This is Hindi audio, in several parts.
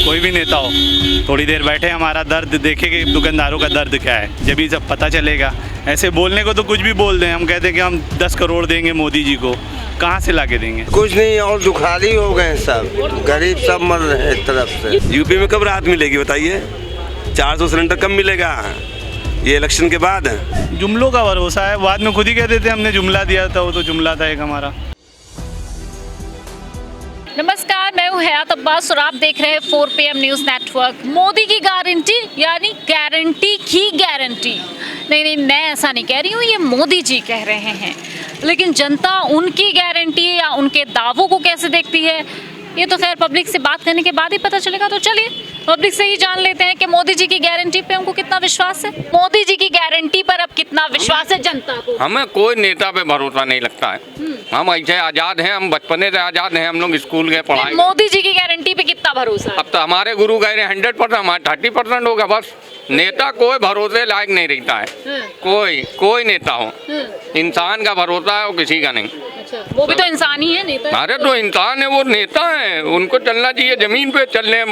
कोई भी नेता हो, थोड़ी देर बैठे हमारा दर्द देखे कि दुकानदारों का दर्द क्या है, जब ही सब पता चलेगा। ऐसे बोलने को तो कुछ भी बोल दें, हम कहते हैं कि हम 10 करोड़ देंगे मोदी जी को, कहाँ से लाके देंगे? कुछ नहीं, और दुखारी हो गए सब, गरीब सब मर रहे हैं एक तरफ से। यूपी में कब राहत मिलेगी बताइए? 400 सिलेंडर कब मिलेगा ये इलेक्शन के बाद? जुमलों का भरोसा है, बाद में खुद ही कह देते हमने जुमला दिया था, वो तो जुमला था एक हमारा। नमस्कार, मैं हूँ हयात अब्बास और आप देख रहे हैं 4 PM न्यूज़ नेटवर्क। मोदी की गारंटी यानी गारंटी की गारंटी। नहीं, मैं ऐसा नहीं कह रही हूँ, ये मोदी जी कह रहे हैं। लेकिन जनता उनकी गारंटी या उनके दावों को कैसे देखती है, ये तो खैर पब्लिक से बात करने के बाद ही पता चलेगा। तो चलिए पब्लिक से ही जान लेते हैं कि मोदी जी की गारंटी पे हमको कितना विश्वास है। मोदी जी की गारंटी पर अब कितना विश्वास है जनता को? हमें कोई नेता पे भरोसा नहीं लगता है। हम ऐसे आज़ाद हैं, हम बचपने से आज़ाद हैं, हम लोग स्कूल गए पढ़ाई। मोदी जी की गारंटी पे कितना भरोसा है? अब तो हमारे गुरु गए 100%, हमारे 30% होगा बस। नेता कोई भरोसे लायक नहीं रहता है। कोई नेता हो, इंसान का भरोसा है वो किसी का नहीं। अच्छा, वो भी तो इंसान ही है नेता। अरे तो इंसान है, वो नेता है, उनको चलना चाहिए जमीन पे, चलने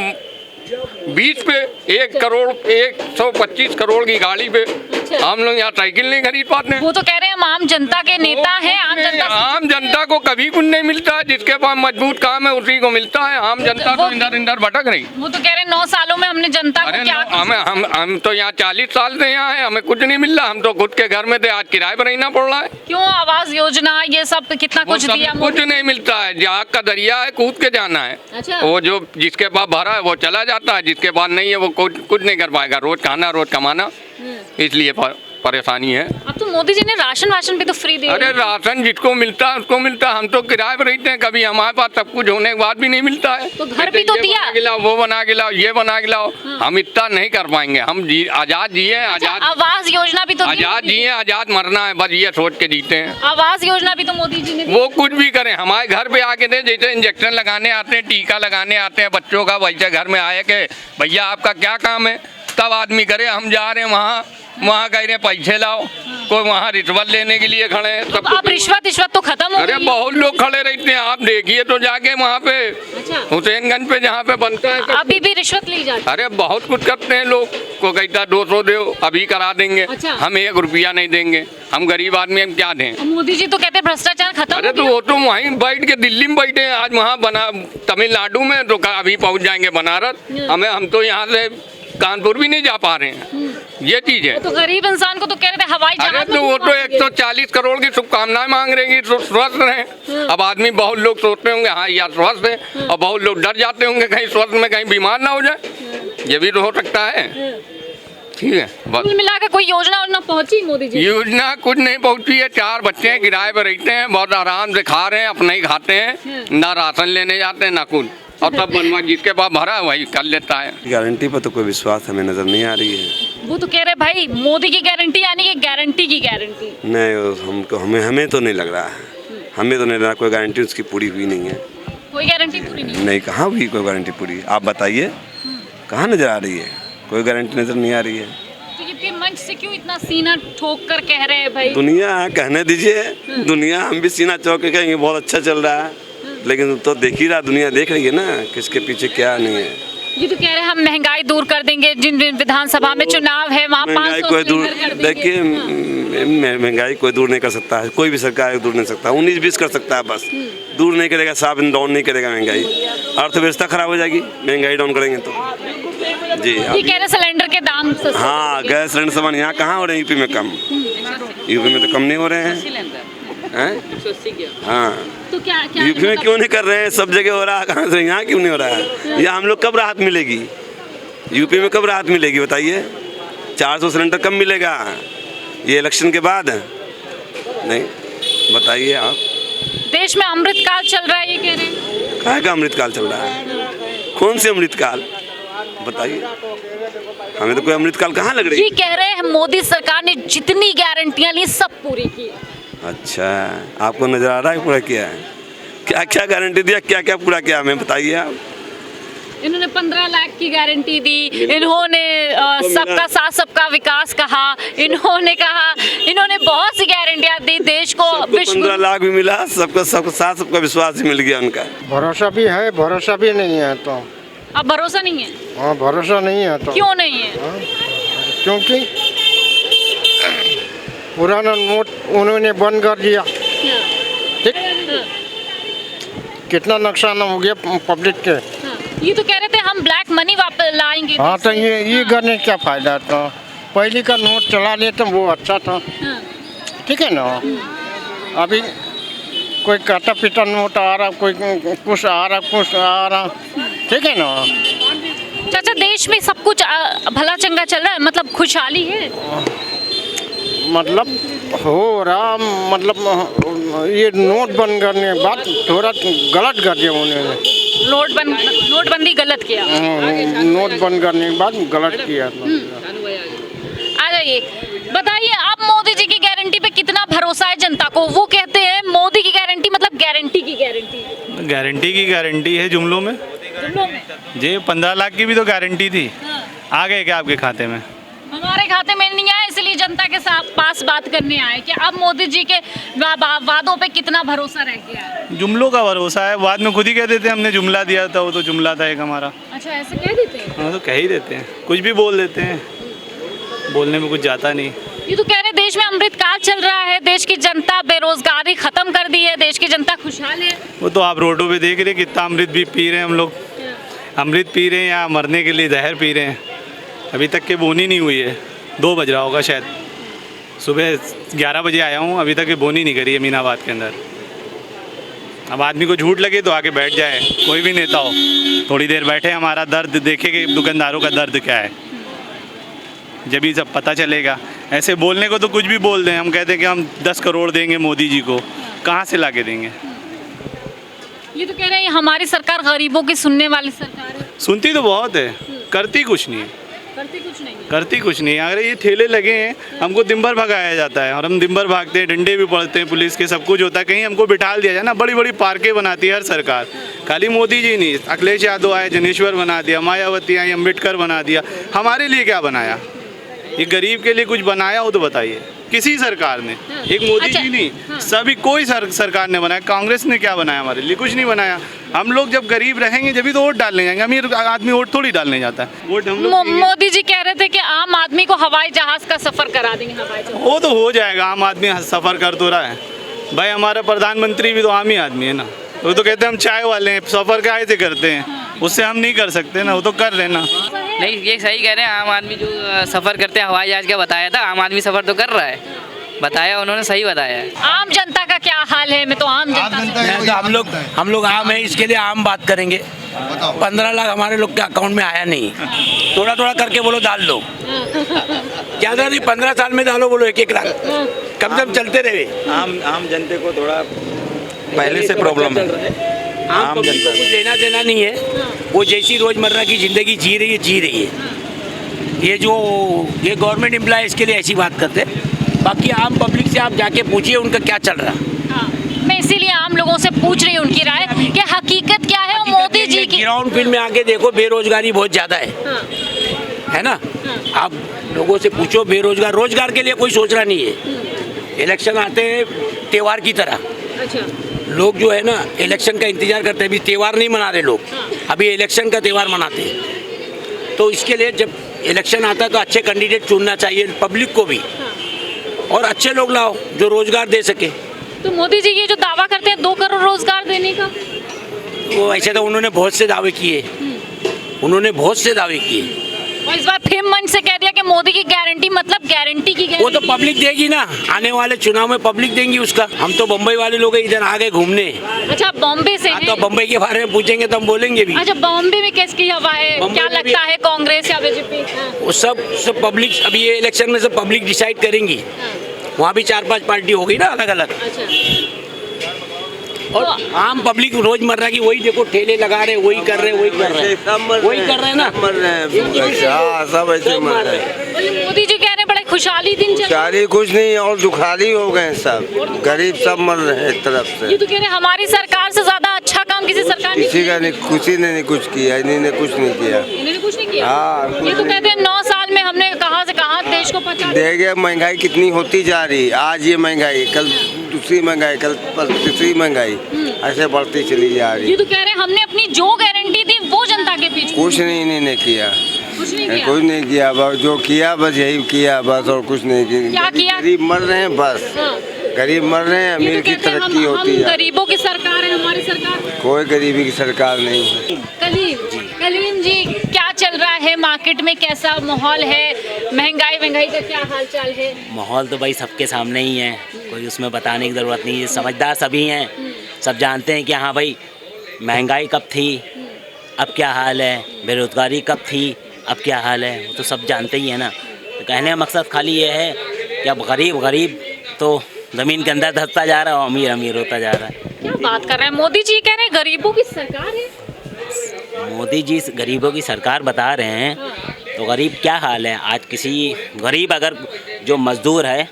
बीच पे 1 करोड़ 125 करोड़ की गाड़ी पे। हम लोग यहाँ साइकिल नहीं खरीद पाते। वो तो कह रहे हैं हम आम जनता के नेता हैं। आम जनता को कभी कुछ नहीं मिलता है, जिसके पास मजबूत काम है उसी को मिलता है। आम जनता तो इधर भटक रही। वो तो कह रहे हैं 9 सालों में हमने जनता को क्या हम तो यहाँ 40 साल से यहाँ है, हमें कुछ नहीं मिल रहा। हम तो खुद के घर में थे, आज किराए पर रहना पड़ रहा है। क्यों? आवास योजना ये सब कितना कुछ दिया? कुछ नहीं मिलता है, जहाँ का दरिया है कूद के जाना है। अच्छा। वो जो जिसके पास भरा है वो चला जाता है, जिसके पास नहीं है वो कुछ नहीं कर पाएगा। रोज खाना रोज कमाना, इसलिए परेशानी है। अब तो मोदी जी ने राशन भी तो फ्री दिया। अरे राशन जिसको मिलता है उसको मिलता है, हम तो किराए पर रहते हैं। कभी हमारे पास सब कुछ होने के बाद भी नहीं मिलता है। तो घर भी तो दिया, वो बना के लाओ, ये बना के लाओ। हम इतना नहीं कर पाएंगे। हम आजाद जिए, आजाद आवास योजना भी तो आजाद जिए, आजाद मरना है, बस ये सोच के जीते हैं। आवास योजना भी तो मोदी जी ने। वो कुछ भी करें, हमारे घर पे आके दे, जैसे इंजेक्शन लगाने आते हैं, टीका लगाने आते हैं बच्चों का, वैसे घर में आए के भैया आपका क्या काम है, तब आदमी करे। हम जा रहे हैं वहाँ कह रहे हैं पैसे लाओ, कोई वहाँ रिश्वत लेने के लिए खड़े हैं। तो अब रिश्वत तो खत्म हो गई। अरे बहुत लोग खड़े रहते हैं, आप देखिए तो जाके वहाँ पे। अच्छा। हुसैनगंज पे जहाँ पे बनता है अभी भी रिश्वत ली जाती है। अरे बहुत कुछ करते हैं लोग, को कहता 200 दो, अभी करा देंगे। अच्छा। हम 1 रुपया नहीं देंगे, हम गरीब आदमी, हम क्या दें? मोदी जी तो कहते हैं भ्रष्टाचार खत्म। अरे तो वो तो वहीं बैठ के दिल्ली में बैठे हैं, आज वहाँ बना तमिलनाडु में, तो अभी पहुँच जाएंगे बनारस। हम तो यहाँ से कानपुर भी नहीं जा पा रहे हैं। ये चीज है। तो गरीब इंसान को तो कह रहे थे हवाई जहाज। अरे तो वो तो 140 करोड़ की शुभकामनाएं मांग रहे हैं, स्वस्थ रहे। अब आदमी बहुत लोग सोचते होंगे हाँ यार स्वस्थ है, और बहुत लोग डर जाते होंगे कहीं स्वस्थ में कहीं बीमार ना हो जाए। ये भी तो हो सकता है। ठीक है, कुल मिलाकर कोई योजना पहुंची मोदी जी? योजना कुछ नहीं पहुंची है। 4 बच्चे हैं, किराए पर रहते हैं, बहुत आराम से खा रहे हैं, अपने ही खाते हैं, ना राशन लेने जाते हैं ना कुछ, और सब बनवा जिसके पास भरा है वही कर लेता है। गारंटी पर तो कोई विश्वास हमें नजर नहीं आ रही है। वो तो कह रहे भाई मोदी की गारंटी यानी कि गारंटी की गारंटी। नहीं, हमें तो नहीं लग रहा है। हमें तो नहीं लग रहा कोई गारंटी उसकी पूरी हुई नहीं है। कोई गारंटी पूरी नहीं? कहाँ हुई कोई गारंटी पूरी? आप बताइए कहाँ नजर आ रही है? कोई गारंटी नजर नहीं आ रही है। तो ये मंच से क्यों इतना सीना ठोक कर कह रहे हैं भाई? दुनिया कहने दीजिए, दुनिया हम भी सीना चौक के कहेंगे बहुत अच्छा चल रहा है, लेकिन तो देख ही रहा, दुनिया देख रही है ना किसके पीछे क्या नहीं है। ये तो कह रहे हैं हम महंगाई दूर कर देंगे, जिन विधानसभा में चुनाव है वहाँ महंगाई कोई दूर, देखिए महंगाई कोई दूर नहीं कर सकता है, कोई भी सरकार दूर नहीं सकता। 19-20 कर सकता है बस, दूर नहीं करेगा, साफ डाउन नहीं करेगा महंगाई। अर्थव्यवस्था खराब हो जाएगी महंगाई डाउन करेंगे तो। जी ये कह रहे सिलेंडर के दाम। हाँ, गैस सिलेंडर सामान यहाँ कहाँ हो रहे हैं? यूपी में कम, यूपी में तो कम नहीं हो रहे हैं। हाँ, तो क्या यूपी में क्यों नहीं कर रहे हैं? सब जगह हो रहा है, कहाँ से यहाँ क्यों नहीं हो रहा है? यहाँ हम लोग कब राहत मिलेगी? यूपी में कब राहत मिलेगी बताइए? 400 सिलेंडर कब मिलेगा ये इलेक्शन के बाद? नहीं, बताइए आप। देश में अमृतकाल चल रहा है ये कह रहे हैं। कहाँ का अमृतकाल चल रहा है? कौन से अमृतकाल बताइए? हमें तो कोई अमृतकाल कहाँ लग रही है? ये कह रहे हैं मोदी सरकार ने जितनी गारंटियां ली सब पूरी की। अच्छा, आपको नजर आ रहा है पूरा किया है? क्या क्या गारंटी दिया, क्या क्या पूरा किया हमें बताइए आप। इन्होंने 15 लाख की गारंटी दी, इन्होंने सबका साथ सबका विकास कहा, इन्होंने कहा, इन्होंने बहुत सी गारंटियां दी देश को। 15 लाख भी मिला, सबका साथ सबका विश्वास भी मिल गया उनका। भरोसा भी है, भरोसा भी नहीं है तो अब भरोसा नहीं है? हाँ भरोसा नहीं है तो क्यों नहीं है? क्योंकि पुराना नोट उन्होंने बंद कर दिया। ठीक, कितना नुकसान हो गया पब्लिक के। ये तो कह रहे थे हम ब्लैक मनी वापस लाएंगे। हाँ तो ये करने का फायदा था, पहले का नोट चला लेते वो अच्छा था। ठीक है ना, अभी कोई काटा पीटा नोट आ रहा, कोई कुछ आ रहा, कुछ आ रहा। ठीक है ना। चाचा देश में सब कुछ भला चंगा चल रहा है, मतलब खुशहाली है? मतलब हो रहा, मतलब ये नोट बंद करने के बाद थोड़ा गलत कर दिया उन्होंने। नोटबंदी गलत किया। नोट बंद करने के बाद गलत किया। आ जाइए, बताइए आप मोदी जी की गारंटी पे कितना भरोसा है जनता को? वो कहते हैं मोदी की गारंटी मतलब गारंटी की गारंटी। गारंटी की गारंटी है जुमलों में। जी 15 लाख की भी तो गारंटी थी। आ गए क्या आपके खाते में? हमारे खाते में नहीं आया, इसलिए जनता के साथ पास बात करने आए कि अब मोदी जी के वादों पे कितना भरोसा रह गया है। जुमलों का भरोसा है, बाद में खुद ही कह देते हैं हमने जुमला दिया था, वो तो जुमला था एक हमारा। अच्छा ऐसे कह देते हैं? हाँ तो कह ही देते हैं, कुछ भी बोल देते हैं, बोलने में कुछ जाता नहीं। ये तो कह रहे देश में अमृतकाल चल रहा है, देश की जनता बेरोजगारी खत्म कर दी है, देश की जनता खुशहाल है। वो तो आप रोडों पे देख रहे हैं कितना अमृत भी पी रहे हैं हम लोग। अमृत पी रहे हैं या मरने के लिए जहर पी रहे हैं। अभी तक के बोनी नहीं हुई है, 2 बज रहा होगा शायद। सुबह 11 बजे आया हूँ, अभी तक ये बोनी नहीं करी है अमीनाबाद के अंदर। अब आदमी को झूठ लगे तो आके बैठ जाए, कोई भी नेता हो, थोड़ी देर बैठे हमारा दर्द देखे कि दुकानदारों का दर्द क्या है, जब ही सब पता चलेगा। ऐसे बोलने को तो कुछ भी बोल दें, हम कहते हैं कि हम 10 करोड़ देंगे मोदी जी को, कहाँ से ला के देंगे? ये तो कह रहे हैं हमारी सरकार गरीबों की सुनने वाली सरकार है। सुनती तो बहुत है, करती कुछ नहीं है। करती कुछ नहीं। अगर ये ठेले लगे हैं, हमको दिन भर भगाया जाता है और हम दिन भर भागते हैं, डंडे भी पड़ते हैं, पुलिस के सब कुछ होता है, कहीं हमको बिठा दिया जाए ना। बड़ी बड़ी पार्कें बनाती है हर सरकार, खाली मोदी जी नहीं, अखिलेश यादव आए जनेश्वर बना दिया, मायावती आई अम्बेडकर बना दिया। हमारे लिए क्या बनाया? ये गरीब के लिए कुछ बनाया हो तो बताइए, किसी सरकार ने? एक मोदी जी नहीं, सभी कोई सरकार ने बनाया। कांग्रेस ने क्या बनाया हमारे लिए? कुछ नहीं बनाया। हम लोग जब गरीब रहेंगे जब भी तो वोट डालने जाएंगे, अमीर आदमी वोट थोड़ी डालने जाता है। वोट हम लोग मोदी जी कह रहे थे कि आम आदमी को हवाई जहाज का सफर करा देंगे। हवाई जहाज वो तो हो जाएगा, आम आदमी सफ़र कर तो रहा है भाई। हमारा प्रधानमंत्री भी तो आम ही आदमी है ना। वो तो कहते हैं हम चाय वाले हैं, सफ़र क्या से करते हैं, उससे हम नहीं कर सकते ना, वो तो कर रहे ना। नहीं ये सही कह रहे हैं, आम आदमी जो सफ़र करते हैं हवाई जहाज का बताया था, आम आदमी सफ़र तो कर रहा है, बताया उन्होंने, सही बताया है। आम जनता का क्या हाल है? मैं तो आम जनता से हम लोग आम है, इसके लिए आम बात करेंगे। 15 लाख हमारे लोग के अकाउंट में आया नहीं, थोड़ा थोड़ा करके बोलो डाल दो, ज़्यादा नहीं 15 साल में डालो, बोलो 1-1 लाख कम से कम चलते रहे। आम जनता को थोड़ा पहले से प्रॉब्लम है। आम जनता को कुछ लेना देना नहीं है, वो जैसी रोजमर्रा की जिंदगी जी रही है। ये जो ये गवर्नमेंट एम्प्लॉय इसके लिए ऐसी बात करते हैं, बाकी आम पब्लिक से आप जाके पूछिए उनका क्या चल रहा। मैं इसीलिए आम लोगों से पूछ रही हूँ उनकी राय कि हकीकत क्या है। मोदी जी की ग्राउंड फील्ड में आके देखो, बेरोजगारी बहुत ज़्यादा है ना। आप लोगों से पूछो, बेरोजगार, रोजगार के लिए कोई सोच रहा नहीं है। इलेक्शन आते हैं त्योहार की तरह, लोग जो है ना इलेक्शन का इंतजार करते हैं। अभी त्यौहार नहीं मना रहे लोग, अभी इलेक्शन का त्यौहार मनाते हैं। तो इसके लिए जब इलेक्शन आता है तो अच्छे कैंडिडेट चुनना चाहिए पब्लिक को भी, और अच्छे लोग लाओ जो रोजगार दे सके। तो मोदी जी ये जो दावा करते हैं 2 करोड़ रोजगार देने का, वो ऐसे तो उन्होंने बहुत से दावे किए, और इस बार फिर मंच से कह दिया कि मोदी की गारंटी मतलब गारंटी की गारंटी। वो तो पब्लिक देगी ना, आने वाले चुनाव में पब्लिक देंगी उसका। हम तो बम्बई वाले लोग इधर आ गए घूमने। अच्छा बॉम्बे से हैं? तो बम्बई के बारे में पूछेंगे तो हम बोलेंगे भी। अच्छा बॉम्बे में किसकी हवा है? क्या लगता है, कांग्रेस या बीजेपी? वो सब पब्लिक, अभी ये इलेक्शन में सब पब्लिक डिसाइड करेंगी। वहाँ भी 4-5 पार्टी होगी ना अलग अलग। और आम पब्लिक रोजमर्रा की वही देखो, ठेले लगा रहे, वही कर रहे ना। सब ऐसे मर रहे हैं। मोदी जी कह रहे हैं बड़े खुशहाली दिन चल रहे हैं। खुशहाली कुछ नहीं और दुखाली हो गए सब, गरीब सब मर रहे हैं एक तरफ से। ये तो कह रहे हैं हमारी सरकार से ज्यादा अच्छा काम किसी सरकार ने किसी का नहीं, किसी ने नहीं कुछ किया, इन्होंने कुछ नहीं किया। इन्होंने कुछ नहीं किया। हाँ, ये तो कहते हैं 9 साल में हमने कहाँ से कहाँ देश को पहुंचा दिया। देखिए महंगाई कितनी होती जा रही, आज ये महंगाई, कल दूसरी महंगाई, कल तीसरी महंगाई, ऐसे बढ़ती चली जा रही। ये तो कह रहे हैं हमने अपनी जो गारंटी दी वो जनता के बीच में? कुछ नहीं किया, कुछ नहीं किया। कुछ नहीं किया, बस जो किया बस यही किया बस, और कुछ नहीं किया। क्या किया? गरीब मर रहे हैं बस, हाँ। गरीब मर रहे हैं, ये अमीर तो की कहते हैं तरक्की हम होती है। गरीबों की सरकार है हमारी सरकार। कोई गरीबी की सरकार नहीं है। कलीम जी, क्या चल रहा है मार्केट में, कैसा माहौल है, महंगाई का क्या हाल चाल है? माहौल तो भाई सबके सामने ही है, कोई उसमें बताने की ज़रूरत नहीं है, समझदार सभी हैं, सब जानते हैं कि हाँ भाई महंगाई कब थी, अब क्या हाल है, बेरोज़गारी कब थी, अब क्या हाल है, वो तो सब जानते ही है ना। तो कहने का मकसद खाली ये है कि अब गरीब तो ज़मीन के अंदर धंसता जा रहा है और अमीर होता जा रहा है। क्या बात कर रहे हैं, मोदी जी कह रहे हैं गरीबों की सरकार है। मोदी जी गरीबों की सरकार बता रहे हैं, तो गरीब क्या हाल है आज? किसी गरीब अगर जो मज़दूर है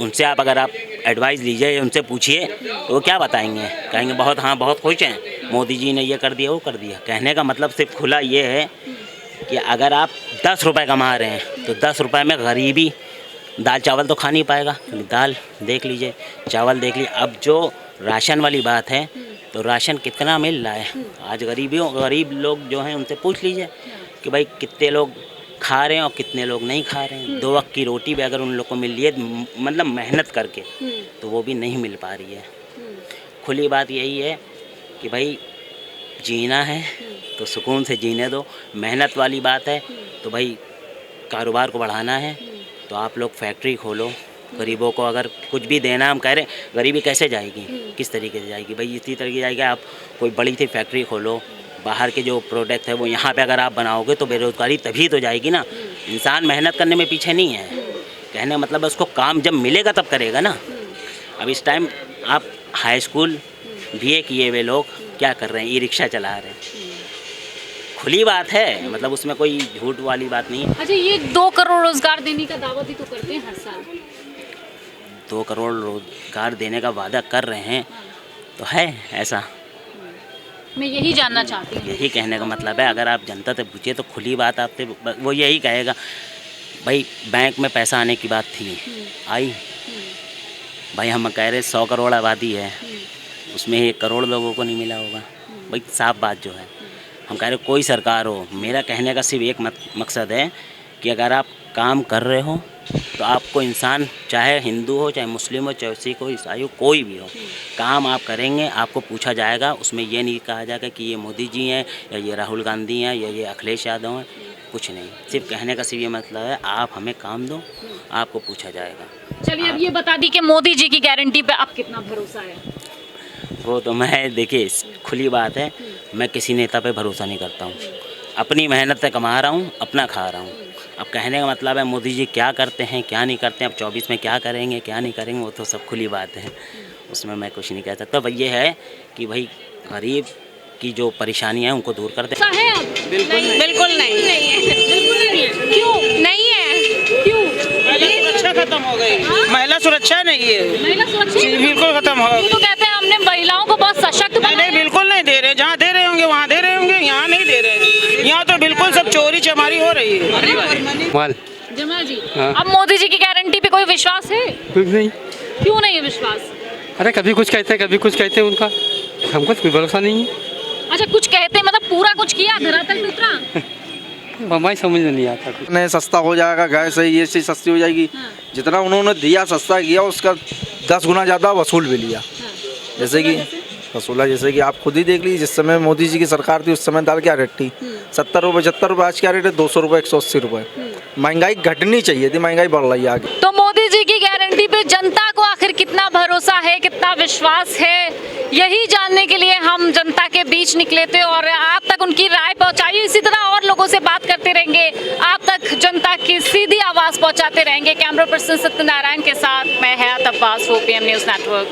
उनसे अगर आप एडवाइस लीजिए, उनसे पूछिए तो वो क्या बताएंगे? कहेंगे बहुत खुश हैं, मोदी जी ने ये कर दिया वो कर दिया। कहने का मतलब सिर्फ खुला ये है कि अगर आप 10 रुपये कमा रहे हैं तो 10 रुपये में गरीबी दाल चावल तो खा नहीं पाएगा। दाल देख लीजिए, चावल देख लीजिए। अब जो राशन वाली बात है तो राशन कितना मिल रहा है आज? गरीब लोग जो हैं उनसे पूछ लीजिए कि भाई कितने लोग खा रहे हैं और कितने लोग नहीं खा रहे हैं। 2 वक्त की रोटी भी अगर उन लोग को मिल रही है मतलब मेहनत करके, तो वो भी नहीं मिल पा रही है। खुली बात यही है कि भाई जीना है तो सुकून से जीने दो। मेहनत वाली बात है तो भाई कारोबार को बढ़ाना है तो आप लोग फैक्ट्री खोलो। गरीबों को अगर कुछ भी देना, हम कह रहे हैं गरीबी कैसे जाएगी, किस तरीके से जाएगी? भाई इसी तरीके जाएगी, आप कोई बड़ी सी फैक्ट्री खोलो, बाहर के जो प्रोडक्ट है वो यहाँ पे अगर आप बनाओगे तो बेरोज़गारी तभी तो जाएगी ना। इंसान मेहनत करने में पीछे नहीं है, कहने का मतलब उसको काम जब मिलेगा तब करेगा ना। अब इस टाइम आप हाई स्कूल BA किए हुए लोग क्या कर रहे हैं? ई-रिक्शा चला रहे हैं। खुली बात है, मतलब उसमें कोई झूठ वाली बात नहीं है। अच्छा, ये 2 करोड़ रोजगार देने का दावा भी तो करते हैं हर साल। 2 करोड़ रोजगार देने का वादा कर रहे हैं तो है ऐसा? मैं यही जानना चाहती हूँ। यही कहने का मतलब है, अगर आप जनता से पूछिए तो खुली बात आपसे वो यही कहेगा भाई बैंक में पैसा आने की बात थी, आई? भाई हम कह रहे 100 करोड़ आबादी है, उसमें 1 करोड़ लोगों को नहीं मिला होगा। भाई साफ बात जो है, हम कह रहे कोई सरकार हो, मेरा कहने का सिर्फ एक मकसद है कि अगर आप काम कर रहे हो तो आपको इंसान, चाहे हिंदू हो, चाहे मुस्लिम हो, चाहे सिख हो, ईसाई हो, कोई भी हो, काम आप करेंगे आपको पूछा जाएगा। उसमें ये नहीं कहा जाएगा कि ये मोदी जी हैं या ये राहुल गांधी हैं या ये अखिलेश यादव हैं, कुछ नहीं। सिर्फ कहने का सिर्फ ये मतलब है आप हमें काम दो, आपको पूछा जाएगा। चलिए, अब ये बता दी कि मोदी जी की गारंटी पे आप कितना भरोसा है? वो तो मैं, देखिए खुली बात है, मैं किसी नेता पे भरोसा नहीं करता हूँ। अपनी मेहनत से कमा रहा हूँ, अपना खा रहा हूँ। अब कहने का मतलब है मोदी जी क्या करते हैं क्या नहीं करते हैं, अब 24 में क्या करेंगे क्या नहीं करेंगे, वो तो सब खुली बात है, उसमें मैं कुछ नहीं कह सकता। भाई ये है कि भाई गरीब की जो परेशानी है उनको दूर कर दे। है अब? बिल्कुल नहीं, बिल्कुल नहीं है। क्यों नहीं है? क्यों? सुरक्षा खत्म हो गई, महिला सुरक्षा नहीं है, महिला सुरक्षा बिल्कुल खत्म हो ये तो कहते हैं हमने महिलाओं को बहुत सशक्त नहीं, बिल्कुल नहीं दे रहे। जहाँ दे रहे होंगे वहाँ दे रहे होंगे, यहाँ नहीं दे रहे। यहाँ तो बिल्कुल सब चोरी चमारी हो रही है। जमाल जी, अब मोदी जी की गारंटी पे कोई विश्वास है? कुछ नहीं। क्यों नहीं है विश्वास? अरे कभी कुछ कहते हैं कभी कुछ कहते हैं, उनका हमको कोई भरोसा नहीं है। अच्छा, कुछ कहते हैं मतलब पूरा कुछ किया, धरातल पे उतरा? हमारी समझ में नहीं आता। नहीं, सस्ता हो जाएगा, गैस है ये चीज़ सस्ती हो जाएगी। जितना उन्होंने दिया सस्ता किया, उसका 10 गुना ज़्यादा वसूल भी लिया। जैसे कि आप खुद ही देख लीजिए, जिस समय मोदी जी की सरकार थी उस समय दाल क्या रेट थी? 70 रुपये 75 रुपये, आज क्या रेट है? 200 रुपये 180 रुपये। महंगाई घटनी चाहिए थी, महंगाई बढ़ रही है आगे। तो मोदी जी की गारंटी पे जनता को आखिर कितना भरोसा है, कितना विश्वास है, यही जानने के लिए हम जनता के बीच निकले थे और आप तक उनकी राय पहुंचाई। इसी तरह और लोगों से बात करते रहेंगे, आप तक जनता की सीधी आवाज़ पहुंचाते रहेंगे। कैमरा पर्सन सत्यनारायण के साथ मैं हयात अब्बास, 4PM न्यूज़ नेटवर्क।